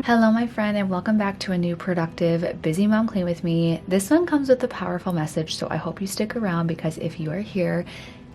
Hello my friend, and welcome back to a new productive Busy Mom Clean with me. This one comes with a powerful message, so I hope you stick around because if you are here,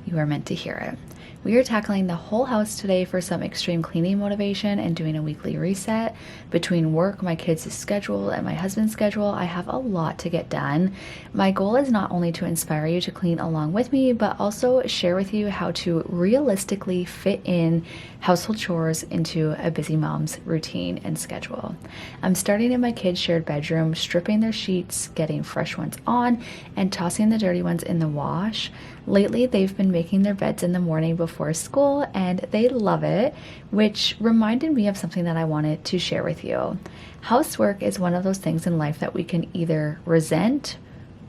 you are meant to hear it. We are tackling the whole house today for some extreme cleaning motivation and doing a weekly reset. Between work, my kids' schedule, and my husband's schedule, I have a lot to get done. My goal is not only to inspire you to clean along with me, but also share with you how to realistically fit in household chores into a busy mom's routine and schedule. I'm starting in my kids' shared bedroom, stripping their sheets, getting fresh ones on, and tossing the dirty ones in the wash. Lately, they've been making their beds in the morning before school, and they love it, which reminded me of something that I wanted to share with you. Housework is one of those things in life that we can either resent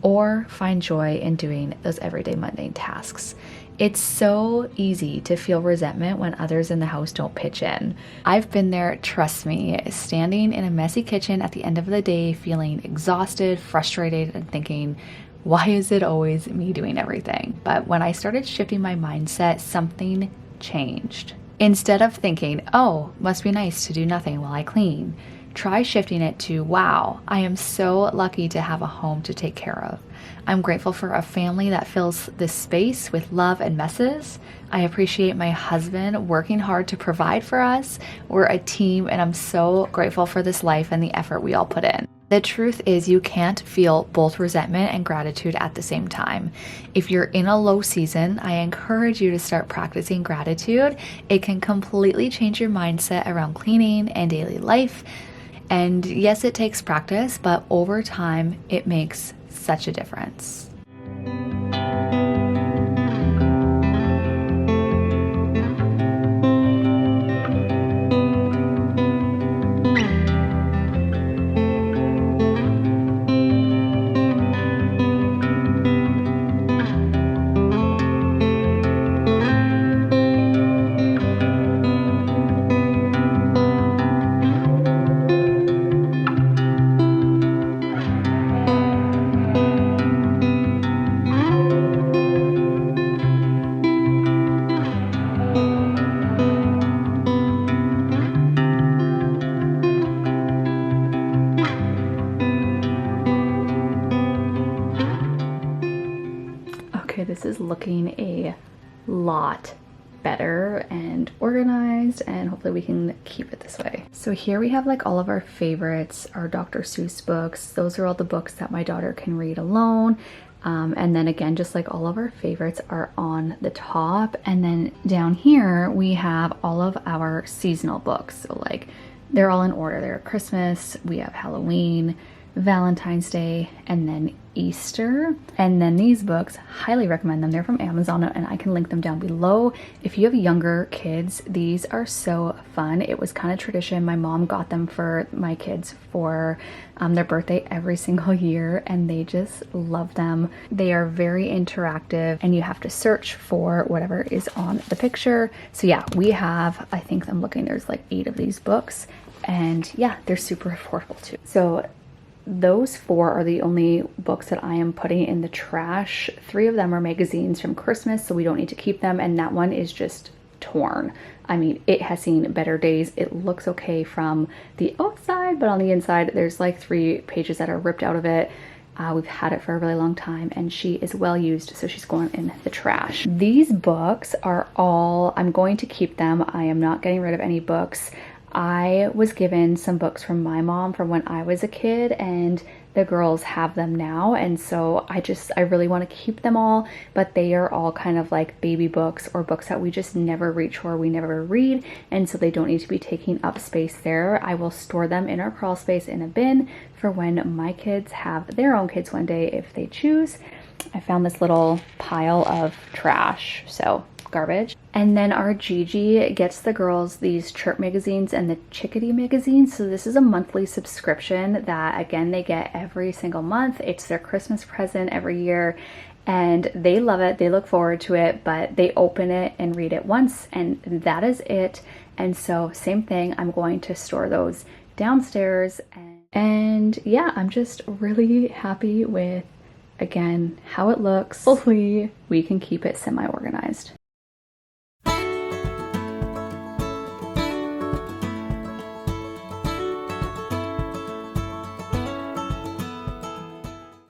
or find joy in doing those everyday mundane tasks. It's so easy to feel resentment when others in the house don't pitch in. I've been there, trust me, standing in a messy kitchen at the end of the day, feeling exhausted, frustrated, and thinking, why is it always me doing everything? But when I started shifting my mindset, something changed. Instead of thinking, oh, must be nice to do nothing while I clean, try shifting it to, wow, I am so lucky to have a home to take care of. I'm grateful for a family that fills this space with love and messes. I appreciate my husband working hard to provide for us. We're a team, and I'm so grateful for this life and the effort we all put in. The truth is you can't feel both resentment and gratitude at the same time. If you're in a low season, I encourage you to start practicing gratitude. It can completely change your mindset around cleaning and daily life. And yes, it takes practice, but over time, it makes such a difference. Okay, this is looking a lot better and organized, and hopefully we can keep it this way. So here we have like all of our favorites, our Dr. Seuss books. Those are all the books that my daughter can read alone. And then again, just like all of our favorites are on the top. And then down here, we have all of our seasonal books. So like they're all in order. They're Christmas, we have Halloween, Valentine's Day, and then Easter. And then these books, highly recommend them. They're from Amazon, and I can link them down below. If you have younger kids, these are so fun. It was kind of tradition. My mom got them for my kids for their birthday every single year, and they just love them. They are very interactive, and you have to search for whatever is on the picture. So yeah, we have, I think I'm looking, there's like 8 of these books, and yeah, they're super affordable too. So those 4 are the only books that I am putting in the trash. 3 of them are magazines from Christmas, so we don't need to keep them. And that one is just torn. I mean, it has seen better days. It looks okay from the outside, but on the inside, there's like 3 pages that are ripped out of it. We've had it for a really long time, and she is well used, so she's going in the trash. These books are all, I'm going to keep them. I am not getting rid of any books. I was given some books from my mom from when I was a kid, and the girls have them now, and so I really want to keep them all, but they are all kind of like baby books or books that we just never reach for, we never read, and so they don't need to be taking up space there. I will store them in our crawl space in a bin for when my kids have their own kids one day if they choose. I found this little pile of trash, so garbage. And then our Gigi gets the girls these Chirp magazines and the Chickadee magazines. So this is a monthly subscription that, again, they get every single month. It's their Christmas present every year, and they love it. They look forward to it, but they open it and read it once, and that is it. And so same thing, I'm going to store those downstairs. And yeah, I'm just really happy with, again, how it looks. Hopefully we can keep it semi-organized.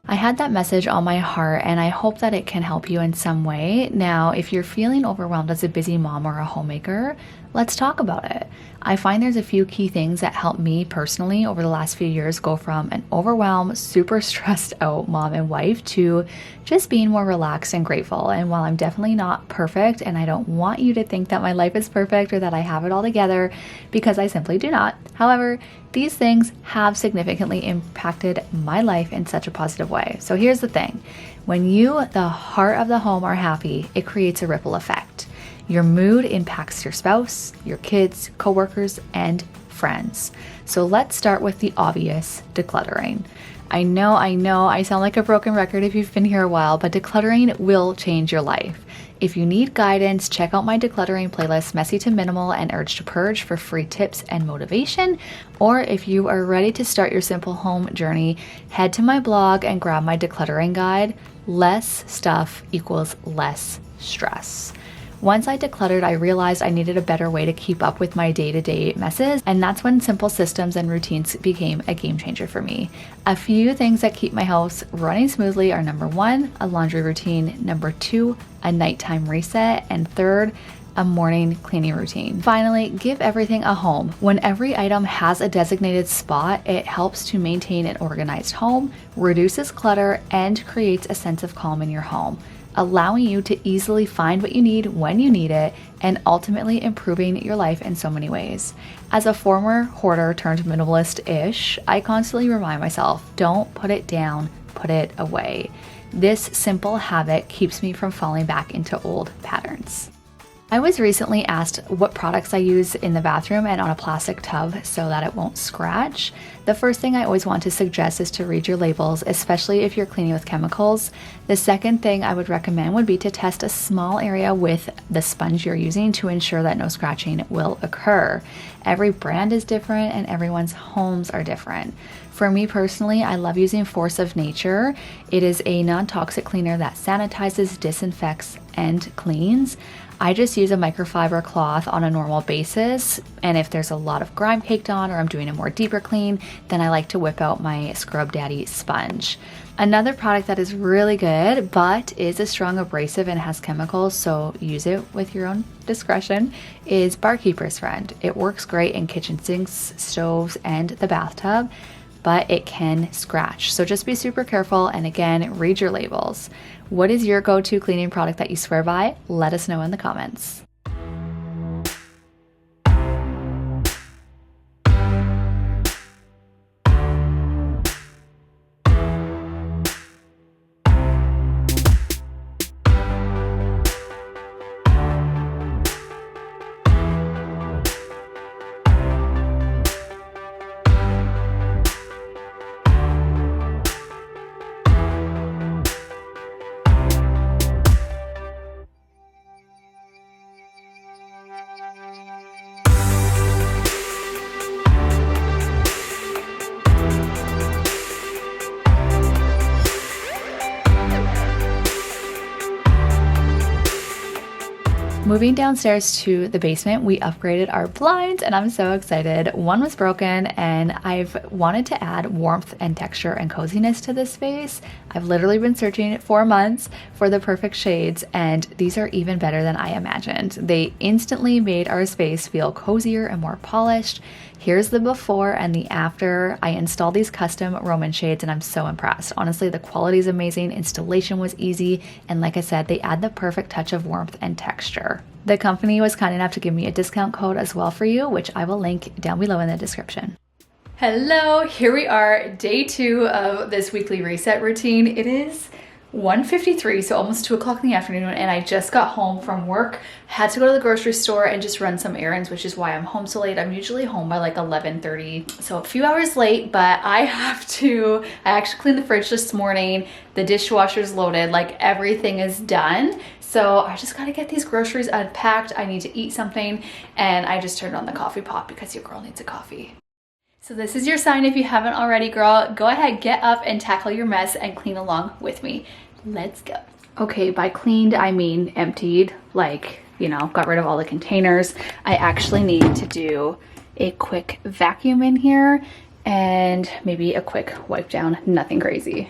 I had that message on my heart and I hope that it can help you in some way. Now, if you're feeling overwhelmed as a busy mom or a homemaker, let's talk about it. I find there's a few key things that helped me personally over the last few years go from an overwhelmed, super stressed out mom and wife to just being more relaxed and grateful. And while I'm definitely not perfect, and I don't want you to think that my life is perfect or that I have it all together, because I simply do not. However, these things have significantly impacted my life in such a positive way. So here's the thing. When you, the heart of the home, are happy, it creates a ripple effect. Your mood impacts your spouse, your kids, coworkers, and friends. So let's start with the obvious, decluttering. I know, I sound like a broken record if you've been here a while, but decluttering will change your life. If you need guidance, check out my decluttering playlist, Messy to Minimal and Urge to Purge, for free tips and motivation. Or if you are ready to start your simple home journey, head to my blog and grab my decluttering guide. Less stuff equals less stress. Once I decluttered, I realized I needed a better way to keep up with my day-to-day messes, and that's when simple systems and routines became a game changer for me. A few things that keep my house running smoothly are: number 1, a laundry routine; number 2, a nighttime reset; and 3rd, a morning cleaning routine. Finally, give everything a home. When every item has a designated spot, it helps to maintain an organized home, reduces clutter, and creates a sense of calm in your home, allowing you to easily find what you need when you need it, and ultimately improving your life in so many ways. As a former hoarder turned minimalist-ish, I constantly remind myself, don't put it down, put it away. This simple habit keeps me from falling back into old patterns. I was recently asked what products I use in the bathroom and on a plastic tub so that it won't scratch. The first thing I always want to suggest is to read your labels, especially if you're cleaning with chemicals. The second thing I would recommend would be to test a small area with the sponge you're using to ensure that no scratching will occur. Every brand is different and everyone's homes are different. For me personally, I love using Force of Nature. It is a non-toxic cleaner that sanitizes, disinfects, and cleans. I just use a microfiber cloth on a normal basis, and if there's a lot of grime caked on or I'm doing a more deeper clean, then I like to whip out my Scrub Daddy sponge. Another product that is really good but is a strong abrasive and has chemicals, so use it with your own discretion, is Barkeeper's Friend. It works great in kitchen sinks, stoves, and the bathtub, but it can scratch. So just be super careful, and again, read your labels. What is your go-to cleaning product that you swear by? Let us know in the comments. Moving downstairs to the basement, we upgraded our blinds and I'm so excited. One was broken and I've wanted to add warmth and texture and coziness to this space. I've literally been searching for months for the perfect shades, and these are even better than I imagined. They instantly made our space feel cozier and more polished. Here's the before and the after. I installed these custom Roman shades and I'm so impressed. Honestly, the quality is amazing, installation was easy, and like I said, they add the perfect touch of warmth and texture. The company was kind enough to give me a discount code as well for you, which I will link down below in the description. Hello, here we are, day 2 of this weekly reset routine. It is 1:53, so almost 2 o'clock in the afternoon, and I just got home from work. Had to go to the grocery store and just run some errands, which is why I'm home so late. I'm usually home by like 11:30, so a few hours late, but I actually cleaned the fridge this morning. The dishwasher's loaded, like everything is done. So I just gotta get these groceries unpacked. I need to eat something, and I just turned on the coffee pot because your girl needs a coffee. So this is your sign if you haven't already, girl. Go ahead, get up and tackle your mess and clean along with me. Let's go. Okay, by cleaned, I mean emptied, like, you know, got rid of all the containers. I actually need to do a quick vacuum in here and maybe a quick wipe down, nothing crazy.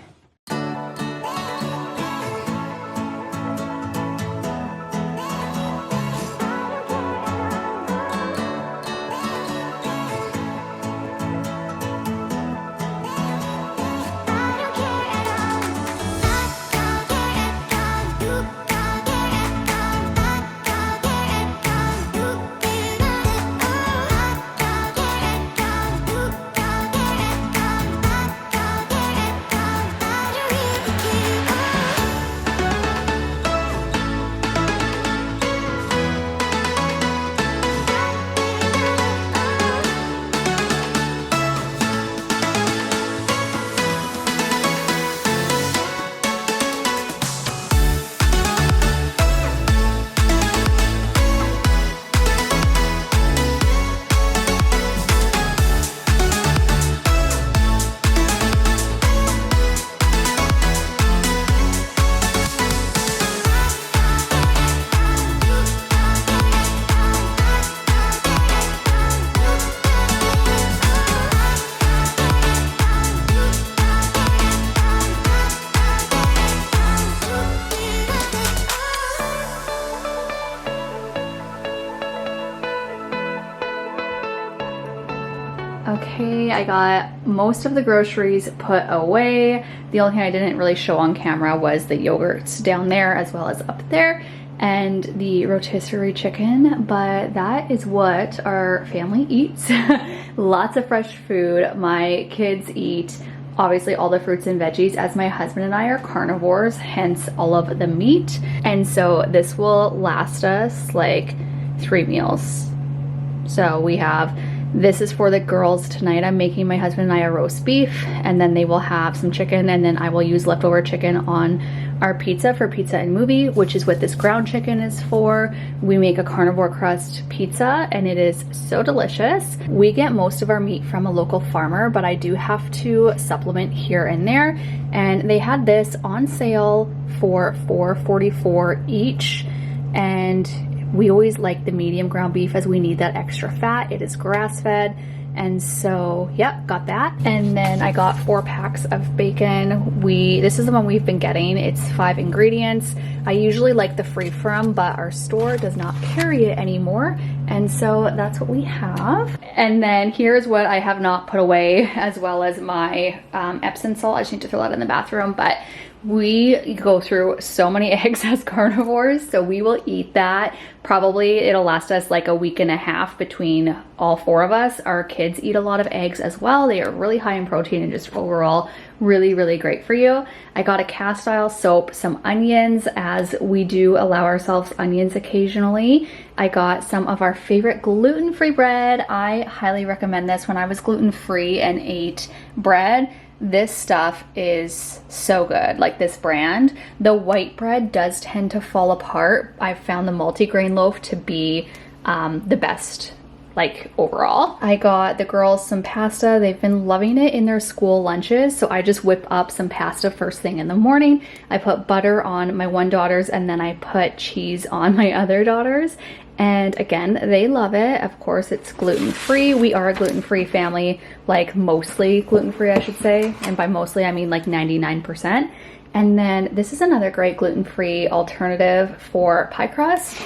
Okay, I got most of the groceries put away. The only thing I didn't really show on camera was the yogurts down there as well as up there and the rotisserie chicken, but that is what our family eats. Lots of fresh food. My kids eat obviously all the fruits and veggies, as my husband and I are carnivores, hence all of the meat. And so this will last us like 3 meals. So we have, this is for the girls tonight. I'm making my husband and I a roast beef, and then they will have some chicken, and then I will use leftover chicken on our pizza for pizza and movie, which is what this ground chicken is for. We make a carnivore crust pizza and it is so delicious. We get most of our meat from a local farmer, but I do have to supplement here and there. And they had this on sale for $4.44 each. And we always like the medium ground beef as we need that extra fat. It is grass-fed. And so, yep, got that. And then I got 4 packs of bacon. This is the one we've been getting. It's 5 ingredients. I usually like the free from, but our store does not carry it anymore. And so that's what we have. And then here's what I have not put away, as well as my Epsom salt. I just need to throw that in the bathroom, but we go through so many eggs as carnivores, so we will eat that. Probably it'll last us like a week and a half between all 4 of us. Our kids eat a lot of eggs as well. They are really high in protein and just overall really, really great for you. I got a cast iron soap, some onions, as we do allow ourselves onions occasionally. I got some of our favorite gluten-free bread. I highly recommend this. When I was gluten-free and ate bread, this stuff is so good. Like this brand, the white bread does tend to fall apart. I found the multigrain loaf to be the best, like overall. I got the girls some pasta. They've been loving it in their school lunches, so I just whip up some pasta first thing in the morning. I put butter on my one daughter's, and then I put cheese on my other daughter's. And again, they love it. Of course, it's gluten-free. We are a gluten-free family, like mostly gluten-free, I should say. And by mostly, I mean like 99%. And then this is another great gluten-free alternative for pie crust.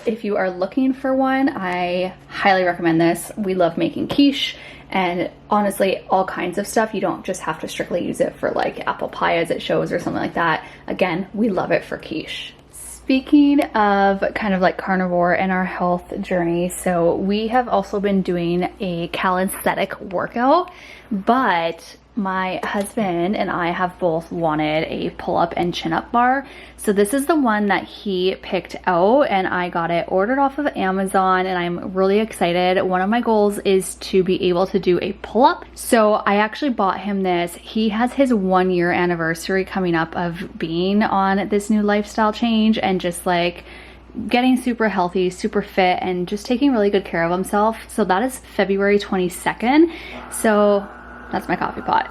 If you are looking for one, I highly recommend this. We love making quiche and honestly, all kinds of stuff. You don't just have to strictly use it for like apple pie as it shows or something like that. Again, we love it for quiche. Speaking of kind of like carnivore and our health journey, so we have also been doing a calisthenic workout, but my husband and I have both wanted a pull-up and chin-up bar. So this is the one that he picked out, and I got it ordered off of Amazon, and I'm really excited. One of my goals is to be able to do a pull-up. So I actually bought him this. He has his 1-year anniversary coming up of being on this new lifestyle change and just like getting super healthy, super fit, and just taking really good care of himself. So that is February 22nd. So that's my coffee pot.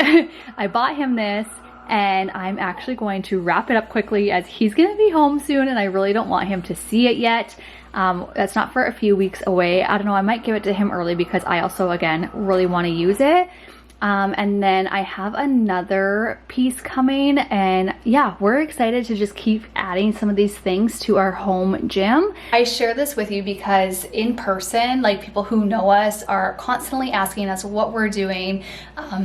I bought him this, and I'm actually going to wrap it up quickly as he's gonna be home soon, and I really don't want him to see it yet. That's not for a few weeks away. I don't know, I might give it to him early because I also, again, really wanna use it. And then I have another piece coming, and yeah, we're excited to just keep adding some of these things to our home gym. I share this with you because in person, like people who know us are constantly asking us what we're doing.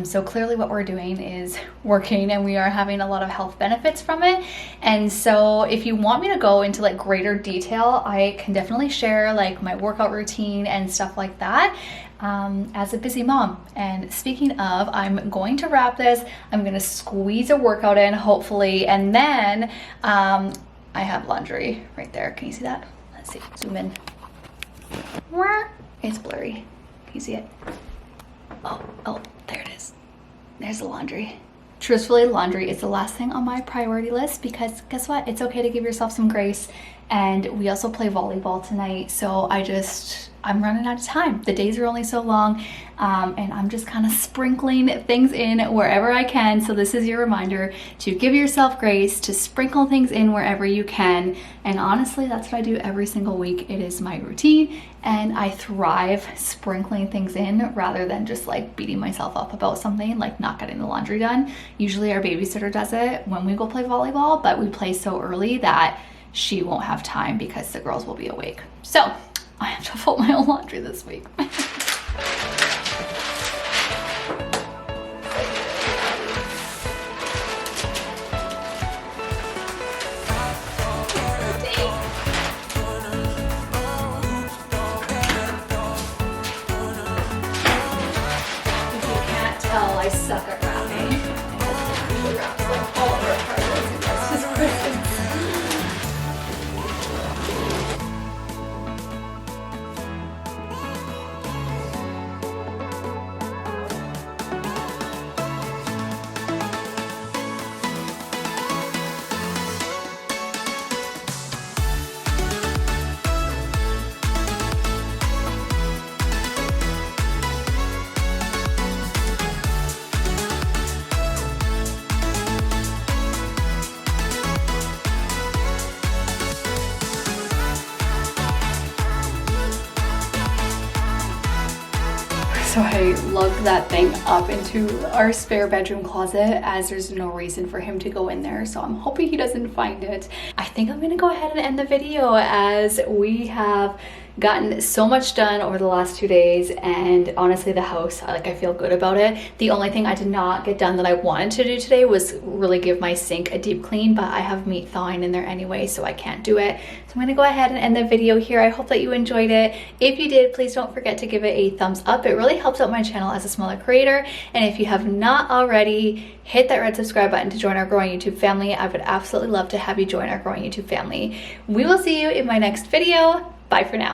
So clearly what we're doing is working, and we are having a lot of health benefits from it. And so if you want me to go into like greater detail, I can definitely share like my workout routine and stuff like that. As a busy mom. And speaking of, I'm going to wrap this. I'm going to squeeze a workout in, hopefully, and then I have laundry right there. Can you see that? Let's see, zoom in. It's blurry. Can you see it? Oh, there it is. There's the laundry. Truthfully, laundry is the last thing on my priority list because guess what? It's okay to give yourself some grace. And we also play volleyball tonight, so I'm running out of time. The days are only so long, and I'm just kind of sprinkling things in wherever I can. So this is your reminder to give yourself grace, to sprinkle things in wherever you can. And honestly, that's what I do every single week. It is my routine, and I thrive sprinkling things in rather than just like beating myself up about something, like not getting the laundry done. Usually our babysitter does it when we go play volleyball, but we play so early that she won't have time because the girls will be awake. So I have to fold my own laundry this week. So I lugged that thing up into our spare bedroom closet as there's no reason for him to go in there. So I'm hoping he doesn't find it. I think I'm gonna go ahead and end the video as we have gotten so much done over the last 2 days, and honestly the house, like, I feel good about it. The only thing I did not get done that I wanted to do today was really give my sink a deep clean, but I have meat thawing in there anyway, so I can't do it. So I'm gonna go ahead and end the video here. I hope that you enjoyed it. If you did, please don't forget to give it a thumbs up. It really helps out my channel as a smaller creator. And if you have not already, hit that red subscribe button to join our growing YouTube family. I would absolutely love to have you join our growing YouTube family. We will see you in my next video. Bye for now.